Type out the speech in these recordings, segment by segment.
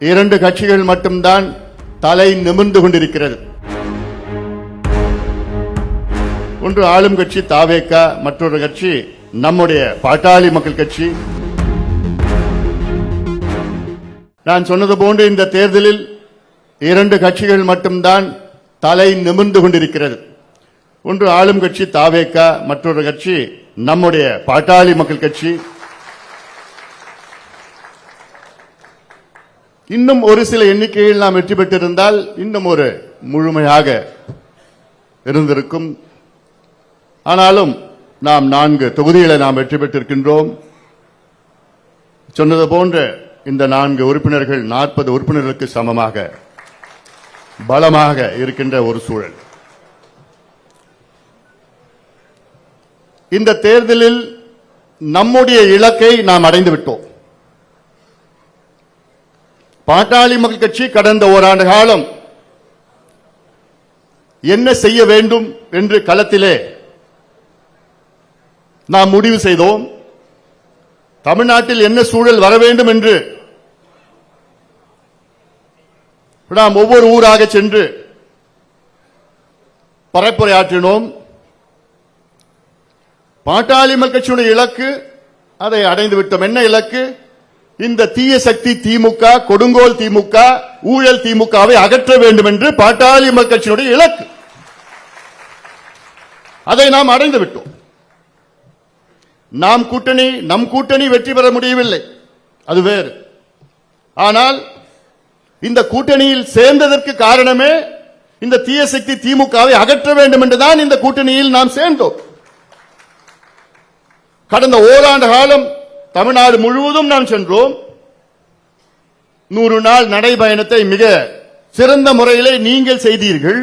இரண்டு கட்சிகள் மட்டும்தான் தலை நிமிர்ந்து கொண்டிருக்கிறது. ஒன்று ஆளும் கட்சி தாவேக, மற்றொரு கட்சி நம்முடைய பாட்டாளி மக்கள் கட்சி. நான் சொன்னது போன்று இந்த தேர்தலில் இரண்டு கட்சிகள் மட்டும்தான் தலை நிமிர்ந்து கொண்டிருக்கிறது. ஒன்று ஆளும் கட்சி தாவேக, மற்றொரு கட்சி நம்முடைய பாட்டாளி மக்கள் கட்சி. இன்னும் ஒரு சில எண்ணிக்கையில் நாம் வெற்றி பெற்றிருந்தால் இன்னும் ஒரு முழுமையாக இருந்திருக்கும். ஆனாலும் நாம் 4 தொகுதிகளை நாம் வெற்றி பெற்றிருக்கின்றோம். சொன்னது போன்ற இந்த 4 உறுப்பினர்கள் 40 உறுப்பினர்களுக்கு சமமாக பலமாக இருக்கின்ற ஒரு சூழல். இந்த தேர்தலில் நம்முடைய இலக்கை நாம் அடைந்து விட்டோம். பாட்டாளி மக்கள் கட்சி கடந்த ஓராண்டு காலம் என்ன செய்ய வேண்டும் என்று களத்திலே நாம் முடிவு செய்தோம். தமிழ்நாட்டில் என்ன சூழல் வர வேண்டும் என்று நாம் ஒவ்வொரு ஊராக சென்று பரப்புரையாற்றினோம். பாட்டாளி மக்கள் கட்சியுடைய இலக்கு அதை அடைந்து விட்டோம். என்ன இலக்கு? இந்த தீய சக்தி திமுக, கொடுங்கோல் திமுக, ஊழல் திமுகவை அகற்ற வேண்டும் என்று பாட்டாளி மக்கள் கட்சியினுடைய இலக்கு. அதை நாம் அடைந்து விட்டோம். நம் கூட்டணி வெற்றி பெற முடியவில்லை, அது வேறு. ஆனால் இந்த கூட்டணியில் சேர்ந்ததற்கு காரணமே இந்த தீய சக்தி திமுகவை அகற்ற வேண்டும் என்றுதான் இந்த கூட்டணியில் நாம் சேர்ந்தோம். கடந்த ஓராண்டு காலம் தமிழ்நாடு முழுவதும் நாம் சென்றோம். 100 நாள் நடைபயணத்தை மிக சிறந்த முறையிலே நீங்கள் செய்தீர்கள்.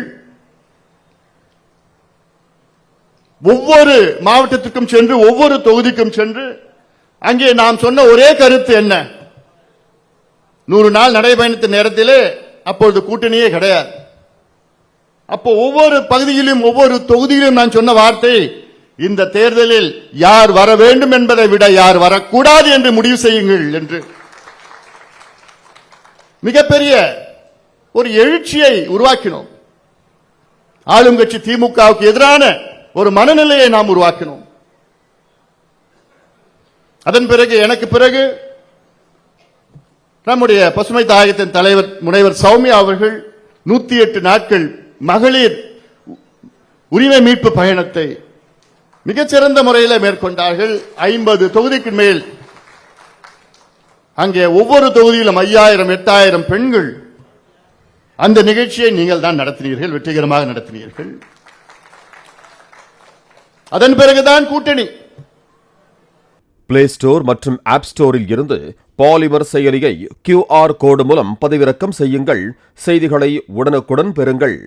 ஒவ்வொரு மாவட்டத்திற்கும் சென்று ஒவ்வொரு தொகுதிக்கும் சென்று அங்கே நாம் சொன்ன ஒரே கருத்து என்ன? 100 நாள் நடைபயணத்தின் நேரத்திலே அப்பொழுது கூட்டணியே கிடையாது. அப்போ ஒவ்வொரு பகுதியிலும் ஒவ்வொரு தொகுதியிலும் நான் சொன்ன வார்த்தை, இந்த தேர்தலில் யார் வர வேண்டும் என்பதை விட யார் வரக்கூடாது என்று முடிவு செய்யுங்கள் என்று மிகப்பெரிய ஒரு எழுச்சியை உருவாக்கினோம். ஆளும் கட்சி திமுகவுக்கு எதிரான ஒரு மனநிலையை நாம் உருவாக்கினோம். அதன் பிறகு எனக்கு பிறகு நம்முடைய பசுமை தாயகத்தின் தலைவர் முனைவர் சௌமியா அவர்கள் 108 நாட்கள் மகளிர் உரிமை மீட்பு பயணத்தை மிகச்சிறந்த முறையில் மேற்கொண்டார்கள். 50 தொகுதிக்கு மேல் அங்கே ஒவ்வொரு தொகுதியிலும் 5000 8000 பெண்கள் அந்த நிகழ்ச்சியை நீங்கள் தான் நடத்தினீர்கள், வெற்றிகரமாக நடத்தினீர்கள். அதன் பிறகுதான் கூட்டணி. பிளே ஸ்டோர் மற்றும் ஆப் ஸ்டோரில் இருந்து பாலிமர் செயலியை QR கோடு மூலம் பதிவிறக்கம் செய்யுங்கள். செய்திகளை உடனுக்குடன் பெறுங்கள்.